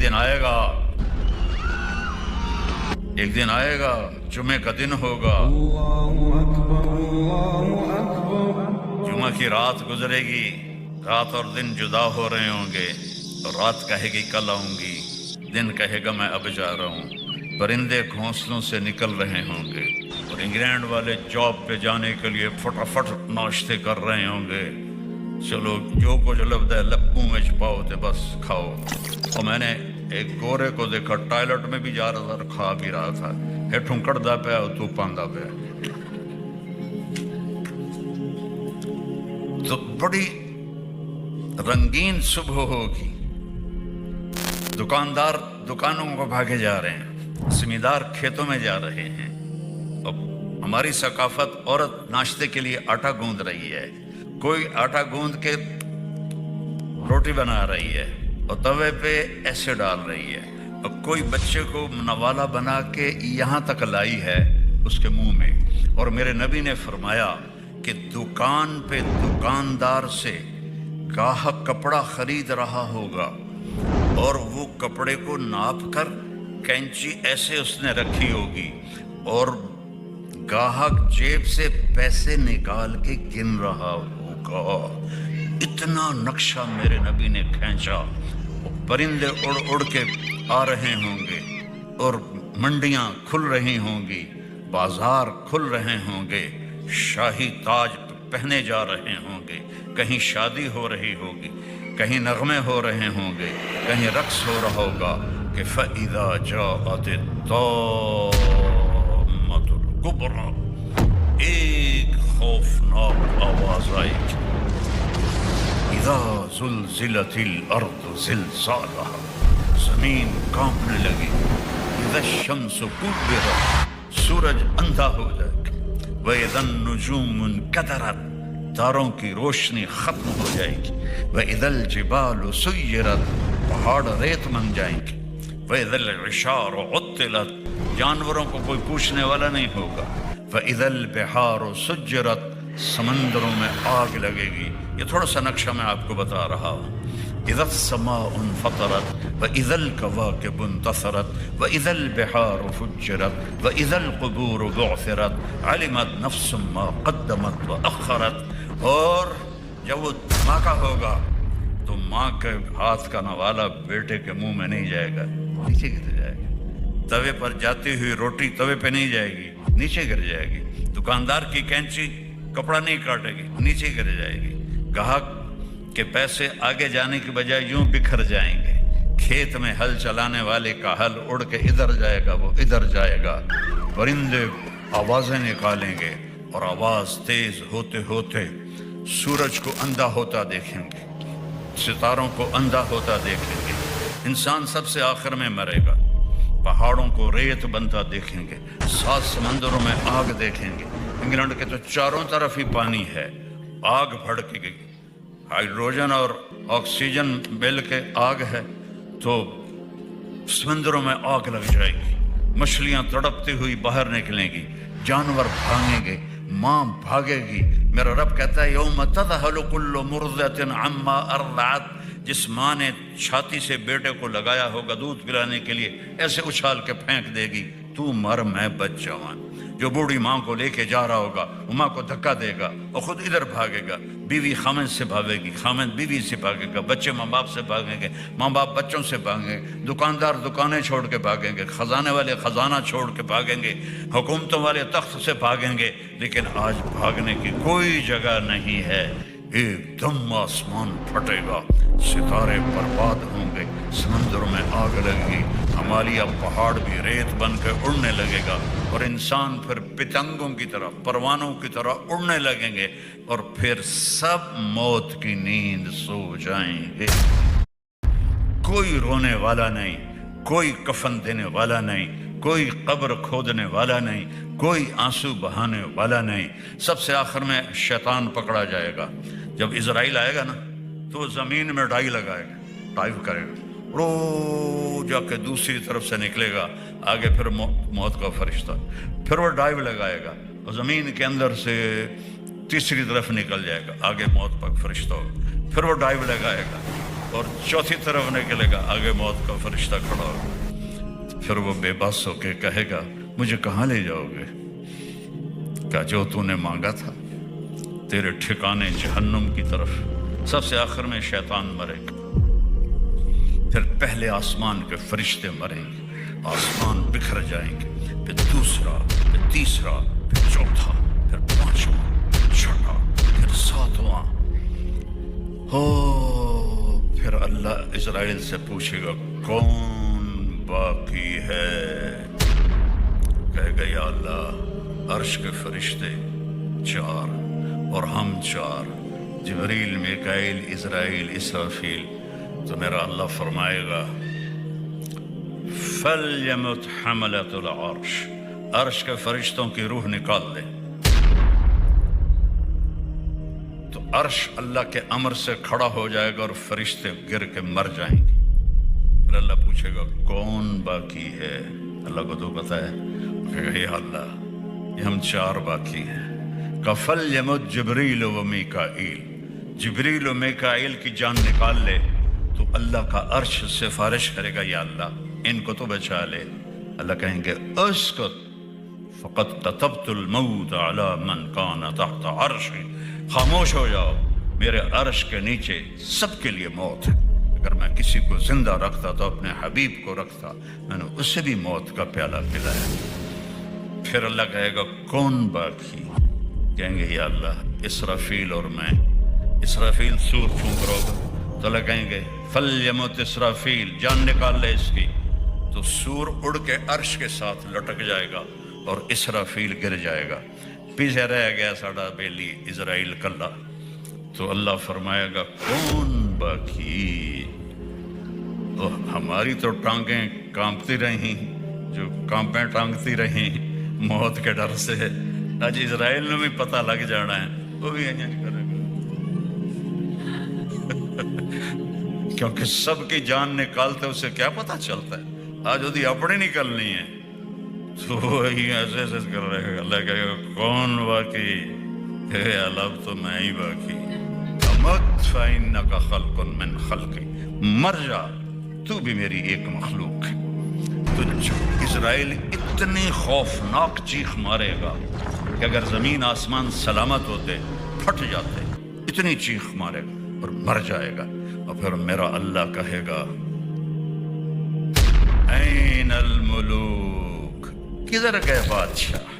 दिन आएगा, एक दिन आएगा, जुमे का दिन होगा, जुमा की रात गुजरेगी, रात और दिन जुदा हो रहे होंगे, और रात कहेगी कल आऊंगी, दिन कहेगा मैं अब जा रहा हूँ। परिंदे घोंसलों से निकल रहे होंगे और इंग्लैंड वाले जॉब पे जाने के लिए फटाफट नाश्ते कर रहे होंगे। चलो जो कुछ लब्ध है लप्पू में छुपाओ तो बस खाओ। और मैंने एक गोरे को देखा, टॉयलेट में भी जा रहा था और खा भी रहा था। हेठों कड़दा पे और तू पांदा पे। तो बड़ी रंगीन सुबह होगी। दुकानदार दुकानों को भागे जा रहे हैं, जमींदार खेतों में जा रहे हैं। अब हमारी सकाफत, औरत नाश्ते के लिए आटा गूंद रही है, कोई आटा गूंद के रोटी बना रही है और तवे पे ऐसे डाल रही है, और कोई बच्चे को नवाला बना के यहाँ तक लाई है उसके मुंह में। और मेरे नबी ने फरमाया कि दुकान पे दुकानदार से गाहक कपड़ा खरीद रहा होगा और वो कपड़े को नाप कर कैंची ऐसे उसने रखी होगी और गाहक जेब से पैसे निकाल के गिन रहा होगा। इतना नक्शा मेरे नबी ने खींचा। परिंदे उड़ उड़ के आ रहे होंगे और मंडियां खुल रही होंगी, बाजार खुल रहे होंगे, शाही ताज पहने जा रहे होंगे, कहीं शादी हो रही होगी, कहीं नगमे हो रहे होंगे, कहीं रक्स हो रहा होगा कि फ़इज़ा जाअति ताम्मतुल कुब्रा, एक खौफनाक आवाज आएगी। इज़ा ज़ुलज़िलतिल अर्दु ज़िलज़ालहा, जमीन कांपने लगी। इज़ा शम्सु कुव्विरत, सूरज अंधा हो जाएगा। व इज़न नुजूमु इंकदरत, तारों की रोशनी खत्म हो जाएगी। व इज़ल जिबालु सुय्यरत, पहाड़ रेत बन जाएंगे। व इज़ल इशारु उत्तिलत, जानवरों को कोई पूछने वाला नहीं होगा। व इज़ल बिहारु सुज्जरत, समंदरों में आग लगेगी। ये थोड़ा सा नक्शा मैं आपको बता रहा हूँ। इज़ा समाउन फतरत व इज़ल कवाकिबु इंतसरत व इज़ल बिहारु फुज्जिरत व इज़ल कुबूरु बुअसिरत अलिमत नफ्सुम मा क़द्दमत व अख़रत। और जब वो धमाका होगा तो माँ के हाथ का नवाला बेटे के मुंह में नहीं जाएगा, नीचे गिर जाएगा। तवे पर जाती हुई रोटी तवे पे नहीं जाएगी, नीचे गिर जाएगी। दुकानदार की कैंची कपड़ा नहीं काटेगी, नीचे गिर जाएगी। गाहक के पैसे आगे जाने की बजाय यूं बिखर जाएंगे। खेत में हल चलाने वाले का हल उड़ के इधर जाएगा, वो इधर जाएगा। परिंदे आवाजें निकालेंगे और आवाज तेज होते होते सूरज को अंधा होता देखेंगे, सितारों को अंधा होता देखेंगे। इंसान सबसे आखिर में मरेगा। पहाड़ों को रेत बनता देखेंगे, 7 समंदरों में आग देखेंगे। इंग्लैंड के तो चारों तरफ ही पानी है, आग भड़केगी। हाइड्रोजन और ऑक्सीजन मिल के आग है तो समंदरों में आग लग जाएगी। मछलियां तड़पती हुई बाहर निकलेंगी, जानवर भागेंगे, माँ भागेगी। मेरा रब कहता है यौम तज़हलु कुल्लु मुर्ज़िअतिन अम्मा अर्ज़अत, जिस माँ ने छाती से बेटे को लगाया होगा दूध पिलाने के लिए, ऐसे उछाल के फेंक देगी, तू मर मैं बच जाऊं। जो बूढ़ी माँ को लेके जा रहा होगा वो माँ को धक्का देगा और खुद इधर भागेगा। बीवी खामन से भागेगी, खामन बीवी से भागेगा, बच्चे माँ बाप से भागेंगे, माँ बाप बच्चों से भागेंगे, दुकानदार दुकानें छोड़ के भागेंगे, खजाने वाले खजाना छोड़ के भागेंगे, हुकूमतों वाले तख्त से भागेंगे। लेकिन आज भागने की कोई जगह नहीं है। एकदम आसमान फटेगा, सितारे बर्बाद होंगे, समंदरों में आग लगेगी, हिमालय पहाड़ भी रेत बन के उड़ने लगेगा और इंसान फिर पतंगों की तरह, परवानों की तरह उड़ने लगेंगे और फिर सब मौत की नींद सो जाएंगे। कोई रोने वाला नहीं, कोई कफन देने वाला नहीं, कोई कब्र खोदने वाला नहीं, कोई आंसू बहाने वाला नहीं। सबसे आखिर में शैतान पकड़ा जाएगा। जब इजराइल आएगा ना तो वो जमीन में डाई लगाएगा, डाइव करेगा, रो जाके दूसरी तरफ से निकलेगा, आगे फिर मौत का फरिश्ता, फिर वो डाइव लगाएगा और जमीन के अंदर से तीसरी तरफ निकल जाएगा, आगे मौत का फरिश्ता होगा, फिर वो डाइव लगाएगा, اور چوتھی طرف نکلے گا، آگے موت کا فرشتہ کھڑا ہوگا۔ پھر وہ بے بس ہو کے کہے گا مجھے کہاں لے جاؤ گے؟ کہا جو تو نے مانگا تھا، تیرے ٹھکانے جہنم کی طرف۔ سب سے آخر میں شیطان مرے گا، پھر پہلے آسمان کے فرشتے مریں گے، آسمان بکھر جائیں گے، پھر دوسرا، پھر تیسرا، پھر چوتھا، پھر پانچواں، چھٹا، پھر ساتواں۔ ہو پھر اللہ اسرائیل سے پوچھے گا کون باقی ہے؟ کہے گا یا اللہ عرش کے فرشتے 4 اور ہم 4، جبریل، میکائیل، اسرائیل، اسرافیل۔ تو میرا اللہ فرمائے گا فَلْيَمُتْ حَمَلَةُ الْعَرْشِ، عرش کے فرشتوں کی روح نکال دے۔ تو عرش اللہ کے امر سے کھڑا ہو جائے گا اور فرشتے گر کے مر جائیں گے۔ پھر اللہ پوچھے گا کون باقی ہے؟ اللہ کو تو پتہ ہے، کہے گا یا اللہ یہ ہم 4 باقی ہیں۔ فَلْيَمُتْ جبریل و میکائیل، جبریل و میکائیل کی جان نکال لے۔ تو اللہ کا عرش سفارش کرے گا یا اللہ ان کو تو بچا لے۔ اللہ کہیں گے اسکت فقد كتبت الموت على من كان تحت عرشی، خاموش ہو جاؤ، میرے عرش کے نیچے سب کے لیے موت ہے۔ اگر میں کسی کو زندہ رکھتا تو اپنے حبیب کو رکھتا، میں نے اسے بھی موت کا پیالہ پلایا۔ پھر اللہ کہے گا کون باقی؟ کہیں گے یا اللہ اسرافیل اور میں۔ اسرافیل سور پھونک رہا ہوگا تو اللہ کہیں گے فَلْيَمُتْ اسرافیل، جان نکال لے اس کی۔ تو سور اڑ کے عرش کے ساتھ لٹک جائے گا اور اسرافیل گر جائے گا، پیچھے رہ گیا ساڑا بیلی اسرائیل کلا۔ تو اللہ فرمائے گا کون باقی؟ تو ہماری تو ٹانگیں کانپتی رہیں، جو کانپیں ٹانگتی رہیں موت کے ڈر سے۔ آج اسرائیل نے بھی پتہ لگ جانا ہے، وہ بھی انجن کرے گا کیونکہ سب کی جان نکالتے اسے کیا پتہ چلتا ہے، آج وہ اپنی نکلنی ہے تو وہی ایسے ایسے کر رہے گا۔ اللہ کہے گا کون باقی؟ کہ اللہ تو میں ہی باقی۔ امت فإنک خلق من خلقی، مر جا تو بھی میری ایک مخلوق ہے۔ تو اسرائیل اتنی خوفناک چیخ مارے گا کہ اگر زمین آسمان سلامت ہوتے پھٹ جاتے، اتنی چیخ مارے گا اور مر جائے گا۔ اور پھر میرا اللہ کہے گا این الملوک، کدھر گئے بادشاہ؟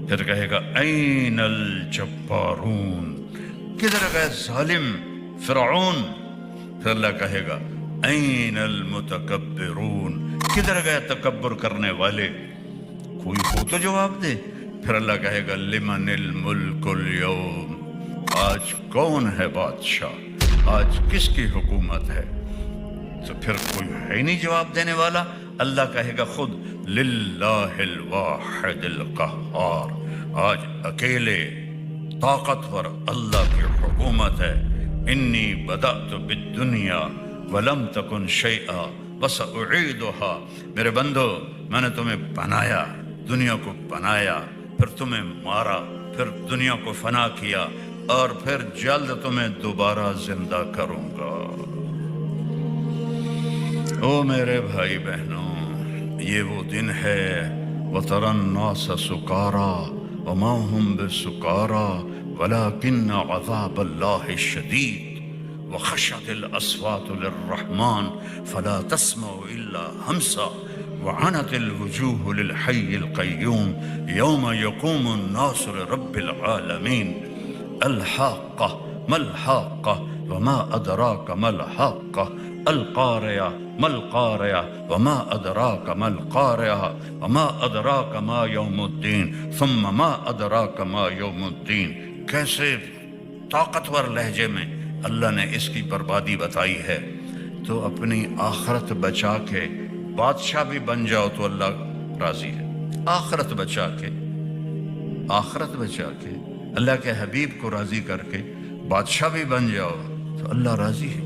پھر کہے گا این الجبارون، کدھر گئے ظالم فرعون؟ پھر اللہ کہے گا این المتکبرون، کدھر گئے تکبر کرنے والے؟ کوئی ہو تو جواب دے۔ پھر اللہ کہے گا لمن الملک اليوم، آج کون ہے بادشاہ، آج کس کی حکومت ہے؟ تو پھر کوئی ہے نہیں جواب دینے والا۔ اللہ کہے گا خود للہ الواحد القہار، آج اکیلے طاقتور اللہ کی حکومت ہے۔ انی بدأت بالدنیا ولم تکن شیئا وسأعیدها، میرے بندو میں نے تمہیں بنایا، دنیا کو بنایا، پھر تمہیں مارا، پھر دنیا کو فنا کیا، اور پھر جلد تمہیں دوبارہ زندہ کروں گا۔ او میرے بھائی بہنوں، یہ وہ دن ہے وَتَرَى النَّاسَ سُكَارَى وَمَا هُمْ بِسُكَارَى وَلَكِنَّ عَذَابَ اللَّهِ شَدِيدٌ وَخَشَعَتِ الْأَصْوَاتُ لِلرَّحْمَنِ فَلَا تَسْمَعُ إِلَّا هَمْسًا وَعَنَتِ الْوُجُوهُ لِلْحَيِّ الْقَيُّومِ يَوْمَ يَقُومُ النَّاسُ لِرَبِّ الْعَالَمِينَ الحاقة ما الحاقة وما أدراك ما الحاقة القارعة ما القارعة وما أدراك ما القارعة وما أدراك ما يوم الدين ثم ما أدراك ما يوم الدين۔ کیسے طاقتور لہجے میں اللہ نے اس کی بربادی بتائی ہے۔ تو اپنی آخرت بچا کے بادشاہ بھی بن جاؤ تو اللہ راضی ہے۔ آخرت بچا کے اللہ کے حبیب کو راضی کر کے بادشاہ بھی بن جاؤ تو اللہ راضی ہے۔